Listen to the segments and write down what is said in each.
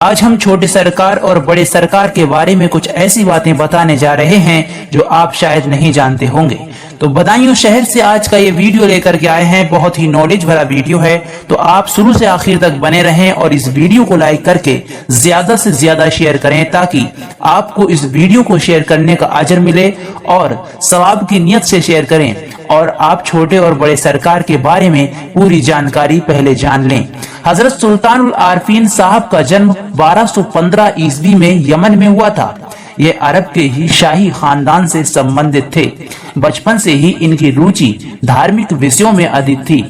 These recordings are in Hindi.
आज हम छोटे सरकार और बड़े सरकार के बारे में कुछ ऐसी बातें बताने जा रहे हैं जो आप शायद नहीं जानते होंगे। तो बदायूं शहर से आज का ये वीडियो लेकर के आए हैं। बहुत ही नॉलेज भरा वीडियो है, तो आप शुरू से आखिर तक बने रहें और इस वीडियो को लाइक करके ज्यादा से ज्यादा शेयर करें ताकि आपको इस वीडियो को शेयर करने का अजर मिले और सवाब की नियत से शेयर करें और आप छोटे और बड़े सरकार के बारे में पूरी जानकारी पहले जान लें। हजरत सुल्तानुल आरफीन साहब का जन्म 1215 ईस्वी में यमन में हुआ था। ये अरब के ही शाही खानदान से संबंधित थे। बचपन से ही इनकी रुचि धार्मिक विषयों में अधिक थी।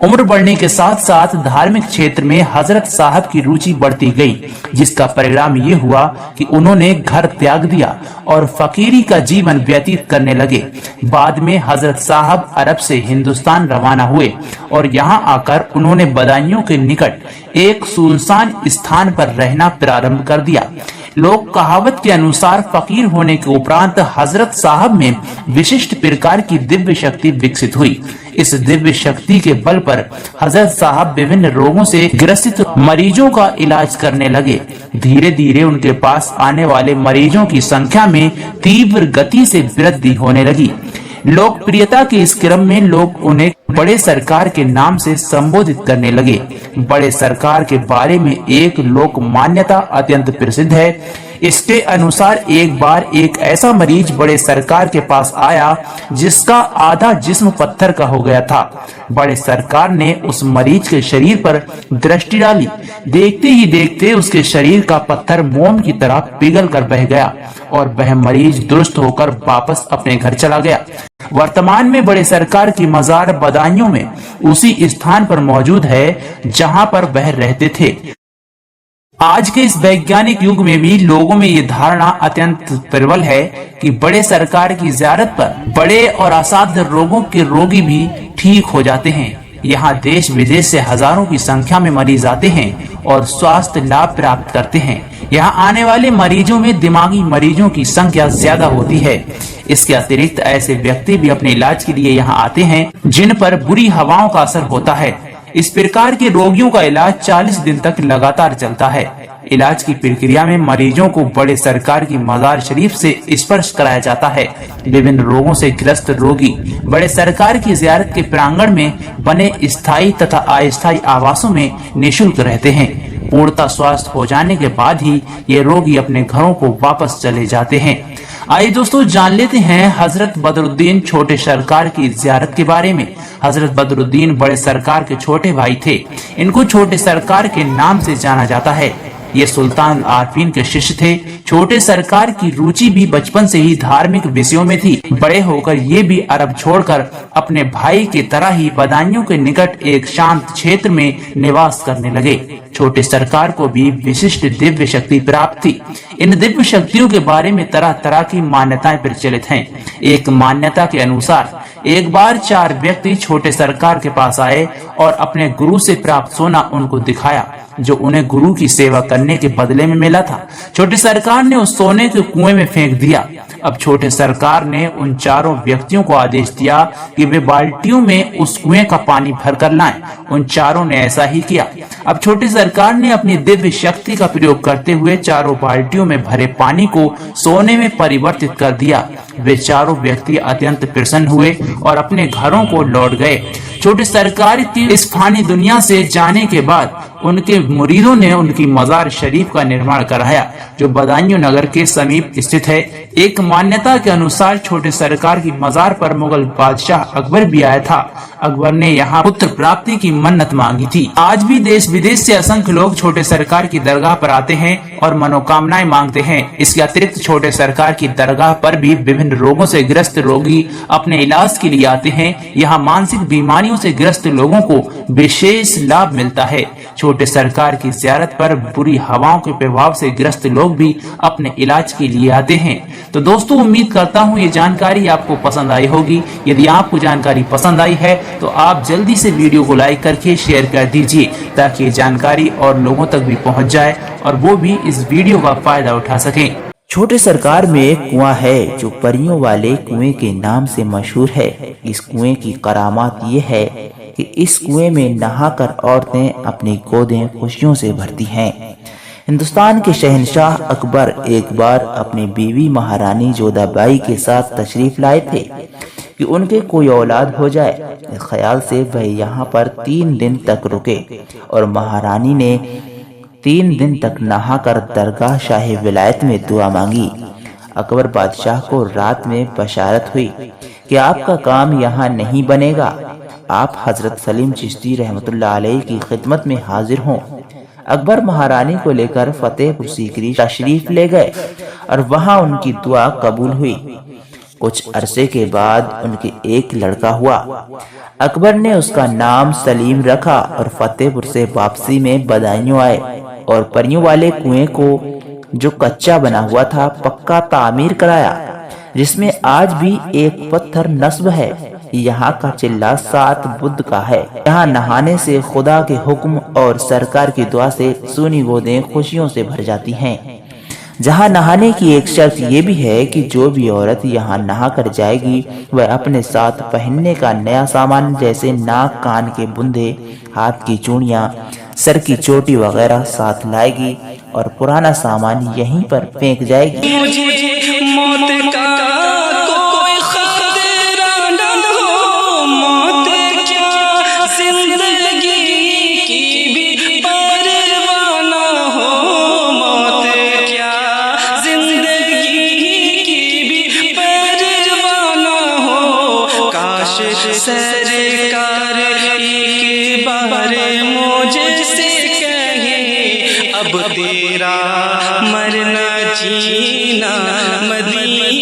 उम्र बढ़ने के साथ साथ धार्मिक क्षेत्र में हजरत साहब की रुचि बढ़ती गई, जिसका परिणाम ये हुआ कि उन्होंने घर त्याग दिया और फकीरी का जीवन व्यतीत करने लगे। बाद में हजरत साहब अरब से हिंदुस्तान रवाना हुए और यहाँ आकर उन्होंने बदायूं के निकट एक सुनसान स्थान पर रहना प्रारंभ कर दिया। लोक कहावत के अनुसार फकीर होने के उपरांत हजरत साहब में विशिष्ट प्रकार की दिव्य शक्ति विकसित हुई। इस दिव्य शक्ति के बल पर हजरत साहब विभिन्न रोगों से ग्रसित मरीजों का इलाज करने लगे। धीरे धीरे उनके पास आने वाले मरीजों की संख्या में तीव्र गति से वृद्धि होने लगी। लोकप्रियता के इस क्रम में लोग उन्हें बड़े सरकार के नाम से संबोधित करने लगे। बड़े सरकार के बारे में एक लोक मान्यता अत्यंत प्रसिद्ध है। इसके अनुसार एक बार एक ऐसा मरीज बड़े सरकार के पास आया जिसका आधा जिस्म पत्थर का हो गया था। बड़े सरकार ने उस मरीज के शरीर पर दृष्टि डाली। देखते ही देखते उसके शरीर का पत्थर मोम की तरह पिघल कर बह गया और वह मरीज दुरुस्त होकर वापस अपने घर चला गया। वर्तमान में बड़े सरकार की मजार बदायूं में उसी स्थान पर मौजूद है जहां पर वह रहते थे। आज के इस वैज्ञानिक युग में भी लोगों में ये धारणा अत्यंत प्रबल है कि बड़े सरकार की ज़ियारत पर बड़े और असाध्य रोगों के रोगी भी ठीक हो जाते हैं। यहाँ देश विदेश से हजारों की संख्या में मरीज आते हैं और स्वास्थ्य लाभ प्राप्त करते हैं। यहाँ आने वाले मरीजों में दिमागी मरीजों की संख्या ज्यादा होती है। इसके अतिरिक्त ऐसे व्यक्ति भी अपने इलाज के लिए यहाँ आते हैं जिन पर बुरी हवाओं का असर होता है। इस प्रकार के रोगियों का इलाज 40 दिन तक लगातार चलता है। इलाज की प्रक्रिया में मरीजों को बड़े सरकार की मजार शरीफ से स्पर्श कराया जाता है। विभिन्न रोगों से ग्रस्त रोगी बड़े सरकार की ज़ियारत के प्रांगण में बने स्थायी तथा अस्थायी आवासों में निःशुल्क रहते हैं। पूर्णतः स्वस्थ हो जाने के बाद ही ये रोगी अपने घरों को वापस चले जाते हैं। आइए दोस्तों जान लेते हैं हजरत बदरुद्दीन छोटे सरकार की ज़ियारत के बारे में। हजरत बदरुद्दीन बड़े सरकार के छोटे भाई थे। इनको छोटे सरकार के नाम से जाना जाता है। ये सुल्तान आरफीन के शिष्य थे। छोटे सरकार की रुचि भी बचपन से ही धार्मिक विषयों में थी। बड़े होकर ये भी अरब छोड़कर अपने भाई की तरह ही बदायूं के निकट एक शांत क्षेत्र में निवास करने लगे। छोटे सरकार को भी विशिष्ट दिव्य शक्ति प्राप्त थी। इन दिव्य शक्तियों के बारे में तरह तरह की मान्यताएं प्रचलित हैं। एक मान्यता के अनुसार एक बार 4 व्यक्ति छोटे सरकार के पास आए और अपने गुरु से प्राप्त सोना उनको दिखाया जो उन्हें गुरु की सेवा करने के बदले में मिला था। छोटे सरकार ने उस सोने को कुएं में फेंक दिया। अब छोटे सरकार ने उन 4 व्यक्तियों को आदेश दिया कि वे बाल्टियों में उस कुएं का पानी भर कर लाएं। उन 4 ने ऐसा ही किया। अब छोटे सरकार ने अपनी दिव्य शक्ति का प्रयोग करते हुए 4 बाल्टियों में भरे पानी को सोने में परिवर्तित कर दिया। वे 4 व्यक्ति अत्यंत प्रसन्न हुए और अपने घरों को लौट गए। छोटे सरकार की इस फानी दुनिया से जाने के बाद उनके मुरीदों ने उनकी मजार शरीफ का निर्माण कराया जो बदायूं नगर के समीप स्थित है। एक मान्यता के अनुसार छोटे सरकार की मजार पर मुगल बादशाह अकबर भी आया था। अकबर ने यहाँ पुत्र प्राप्ति की मन्नत मांगी थी। आज भी देश विदेश से असंख्य लोग छोटे सरकार की दरगाह पर आते हैं और मनोकामनाएं मांगते हैं। इसके अतिरिक्त छोटे सरकार की दरगाह पर भी विभिन्न रोगों से ग्रस्त रोगी अपने इलाज के लिए आते हैं। यहाँ मानसिक बीमारियों से ग्रस्त लोगों को विशेष लाभ मिलता है। छोटे सरकार की ज़ियारत पर बुरी हवाओं के प्रभाव से ग्रस्त लोग भी अपने इलाज के लिए आते हैं। तो दोस्तों उम्मीद करता हूँ ये जानकारी आपको पसंद आई होगी। यदि आपको जानकारी पसंद आई है तो आप जल्दी से वीडियो को लाइक करके शेयर कर दीजिए ताकि ये जानकारी और लोगों तक भी पहुंच जाए और वो भी इस वीडियो का फायदा उठा सकें। छोटे सरकार में एक कुआं है जो परियों वाले कुएं के नाम से मशहूर है। इस कुएं की करामात ये है कि इस कुएं में नहाकर औरतें अपनी गोदें खुशियों से भरती हैं। हिंदुस्तान के शहंशाह अकबर एक बार अपनी बीवी महारानी जोधाबाई के साथ तशरीफ लाए थे कि उनके कोई औलाद हो जाए। इस ख्याल से वह यहाँ पर 3 दिन तक रुके और महारानी ने 3 दिन तक नहाकर दरगाह शाही विलायत में दुआ मांगी। अकबर बादशाह को रात में बशारत हुई कि आपका काम यहाँ नहीं बनेगा, आप हजरत सलीम चिश्ती रहमतुल्लाह अलैह की खिदमत में हाजिर हों। अकबर महारानी को लेकर फतेहपुर सीकरी तशरीफ ले गए और वहां उनकी दुआ कबूल हुई। कुछ अरसे के बाद उनके एक लड़का हुआ। अकबर ने उसका नाम सलीम रखा और फतेहपुर से वापसी में बदायूं आए और परियों वाले कुएं को जो कच्चा बना हुआ था पक्का तामीर कराया, जिसमें आज भी एक पत्थर नस्ब है। यहाँ का चिल्ला 7 बुद्ध का है। यहाँ नहाने से खुदा के हुक्म और सरकार की दुआ से सूनी गोदें खुशियों से भर जाती हैं। जहाँ नहाने की एक शर्त ये भी है कि जो भी औरत यहाँ नहा कर जाएगी वह अपने साथ पहनने का नया सामान जैसे नाक कान के बुंदे, हाथ की चूड़ियाँ, सर की चोटी वगैरह साथ लाएगी और पुराना सामान यहीं पर फेंक जाएगी। मौत का कोई खतरा न हो, मौत क्या जिंदगी की भी परवाह न हो, मौत क्या जिंदगी की भी परवाह न हो। काश सरकार एक बार मुझसे कहे, अब तेरा मरना जीना मदीना